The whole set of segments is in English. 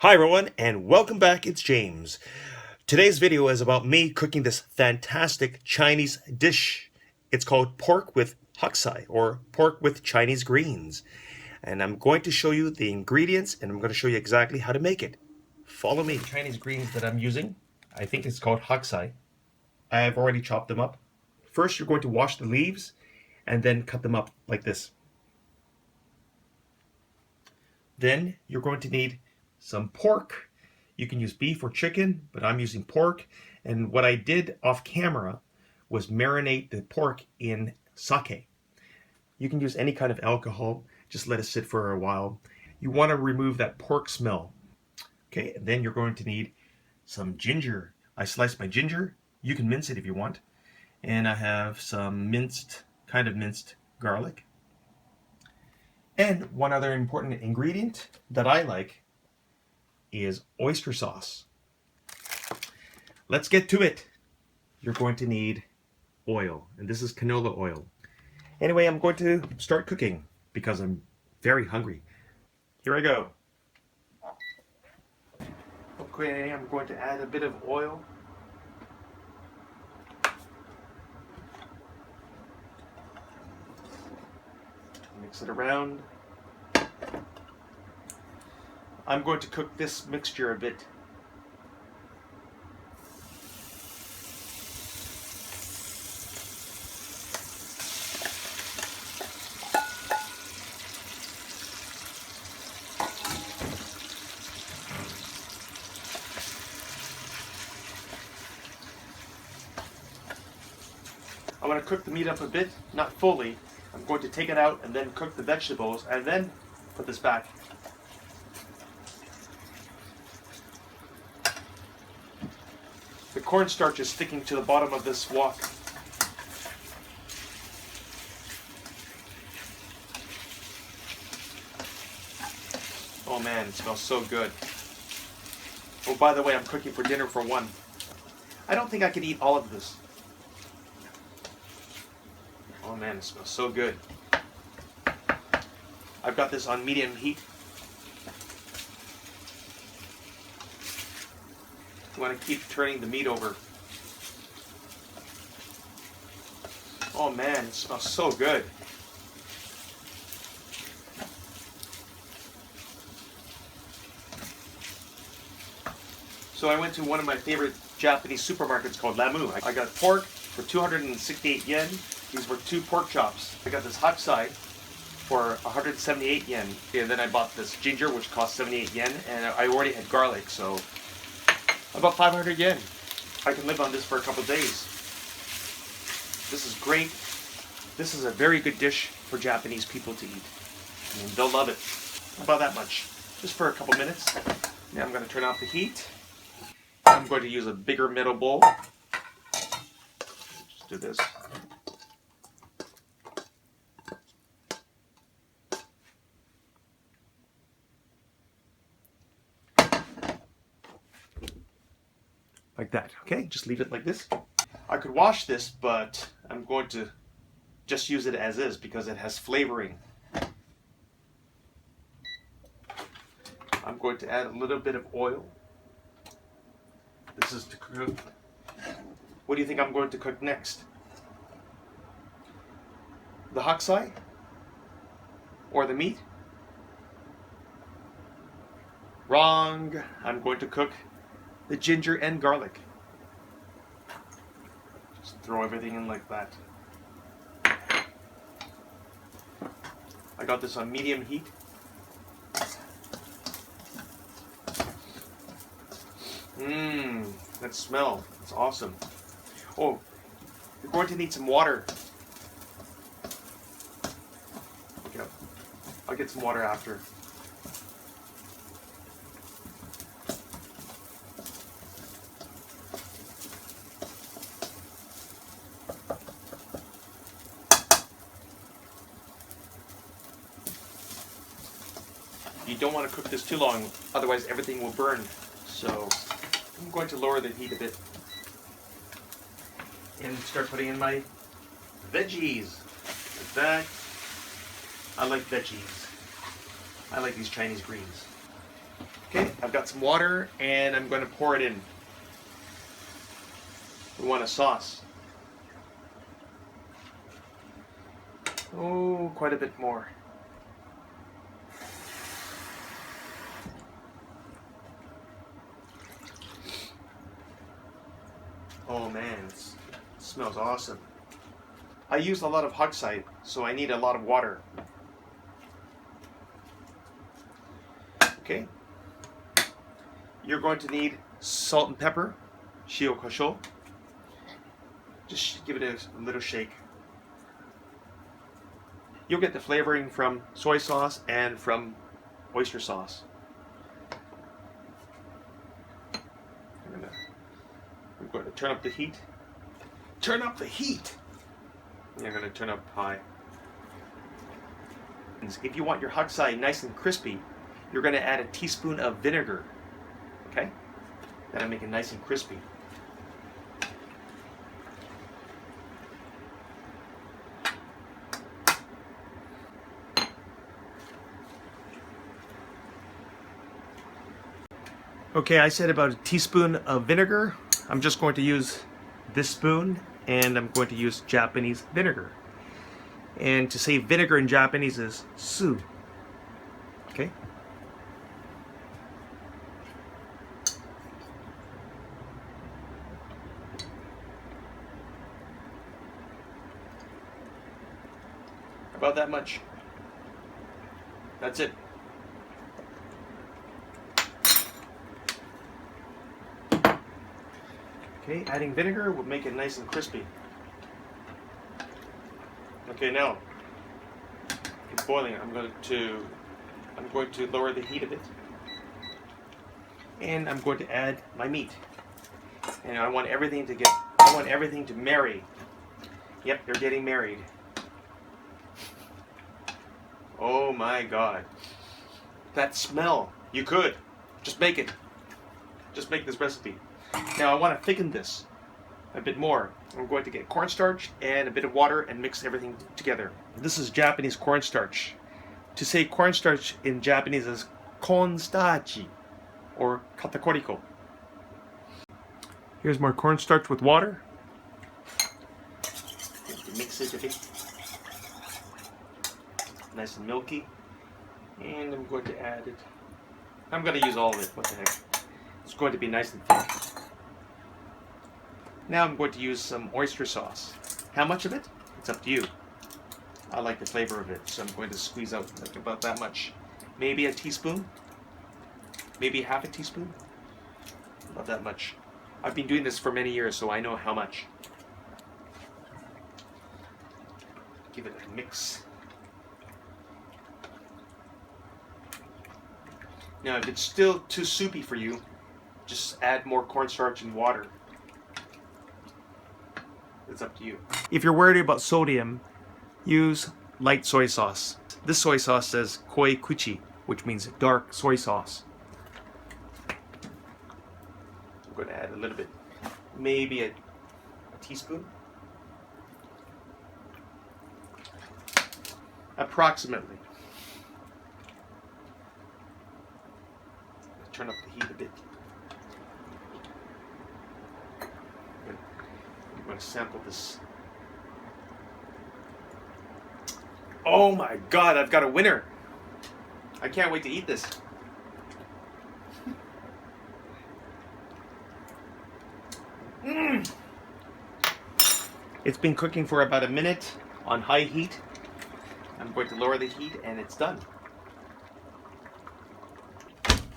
Hi everyone, and welcome back. It's James. Today's video is about me cooking this fantastic Chinese dish. It's called pork with Hakusai, or pork with Chinese greens. And I'm going to show you the ingredients, and I'm going to show you exactly how to make it. Follow me. The Chinese greens that I'm using, I think it's called Hakusai. I have already chopped them up. First, you're going to wash the leaves, and then cut them up like this. Then you're going to need some pork. You can use beef or chicken, but I'm using pork. And what I did off camera was marinate the pork in sake. You can use any kind of alcohol, just let it sit for a while. You want to remove that pork smell. Okay, and then you're going to need some ginger. I sliced my ginger. You can mince it if you want. And I have some kind of minced garlic. And one other important ingredient that I like is oyster sauce. Let's get to it. You're going to need oil, and this is canola oil. Anyway, I'm going to start cooking because I'm very hungry. Here I go. Okay, I'm going to add a bit of oil. Mix it around. I'm going to cook this mixture a bit. I want to cook the meat up a bit, not fully. I'm going to take it out and then cook the vegetables and then put this back. The cornstarch is sticking to the bottom of this wok. Oh man, it smells so good. Oh, by the way, I'm cooking for dinner for one. I don't think I could eat all of this. Oh man, it smells so good. I've got this on medium heat. You want to keep turning the meat over. Oh man, it smells so good. So I went to one of my favorite Japanese supermarkets called Lamu. I got pork for 268 yen. These were 2 pork chops. I got this Hakusai for 178 yen. And then I bought this ginger, which cost 78 yen, and I already had garlic, so about 500 yen. I can live on this for a couple of days. This is great. This is a very good dish for Japanese people to eat. I mean, they'll love it. About that much. Just for a couple minutes. Now I'm going to turn off the heat. I'm going to use a bigger metal bowl. Just do this. Like that, okay? Just leave it like this. I could wash this, but I'm going to just use it as is because it has flavoring. I'm going to add a little bit of oil. This is to cook. What do you think I'm going to cook next? The Hakusai? Or the meat? Wrong. I'm going to cook the ginger and garlic. Just throw everything in like that. I got this on medium heat. Mmm, that smell. It's awesome. Oh, you're going to need some water. Okay, I'll get some water after. You don't want to cook this too long, otherwise everything will burn. So I'm going to lower the heat a bit and start putting in my veggies. Like that. I like veggies. I like these Chinese greens. Okay, I've got some water and I'm going to pour it in. We want a sauce. Oh, quite a bit more. Oh man, it smells awesome. I use a lot of Hakusai, so I need a lot of water. Okay. You're going to need salt and pepper, shio kosho. Just give it a little shake. You'll get the flavoring from soy sauce and from oyster sauce. I'm going to turn up the heat. Turn up the heat! I'm going to turn up high. If you want your Hakusai nice and crispy, you're going to add a teaspoon of vinegar. Okay? That'll make it nice and crispy. Okay, I said about a teaspoon of vinegar. I'm just going to use this spoon, and I'm going to use Japanese vinegar. And to say vinegar in Japanese is su. Okay? About that much. That's it. Okay, adding vinegar will make it nice and crispy. Okay, now it's boiling. I'm going to lower the heat a bit, and I'm going to add my meat. And I want everything to marry. Yep, they're getting married. Oh my God, that smell! You could just make it. Just make this recipe. Now I want to thicken this a bit more. I'm going to get cornstarch and a bit of water and mix everything together. This is Japanese cornstarch. To say cornstarch in Japanese is konstarchi or katakoriko. Here's more cornstarch with water. Mix it a bit. Nice and milky. And I'm going to add it. I'm going to use all of it. What the heck. It's going to be nice and thick. Now I'm going to use some oyster sauce. How much of it? It's up to you. I like the flavor of it, so I'm going to squeeze out like about that much. Maybe a teaspoon? Maybe half a teaspoon? About that much. I've been doing this for many years, so I know how much. Give it a mix. Now if it's still too soupy for you, just add more cornstarch and water. It's up to you. If you're worried about sodium, use light soy sauce. This soy sauce says koi kuchi, which means dark soy sauce. I'm going to add a little bit, maybe a teaspoon. Approximately. Turn up the heat a bit. I'm going to sample this. Oh my God, I've got a winner. I can't wait to eat this. It's been cooking for about a minute on high heat. I'm going to lower the heat and it's done.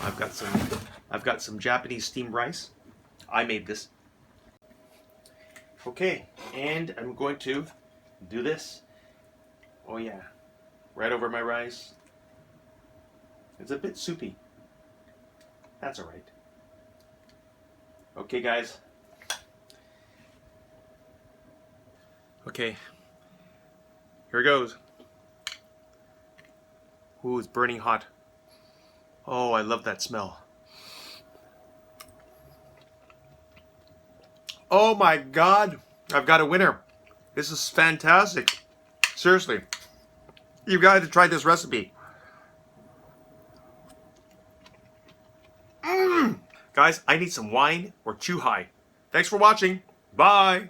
I've got some Japanese steamed rice. I made this. Okay, and I'm going to do this. Oh yeah, right over my rice. It's a bit soupy. That's all right. Okay, guys. Okay, here it goes. Ooh, it's burning hot. Oh, I love that smell. Oh my God, I've got a winner. This is fantastic. Seriously, you've got to try this recipe. Guys, I need some wine or Chuhai. Thanks for watching. Bye.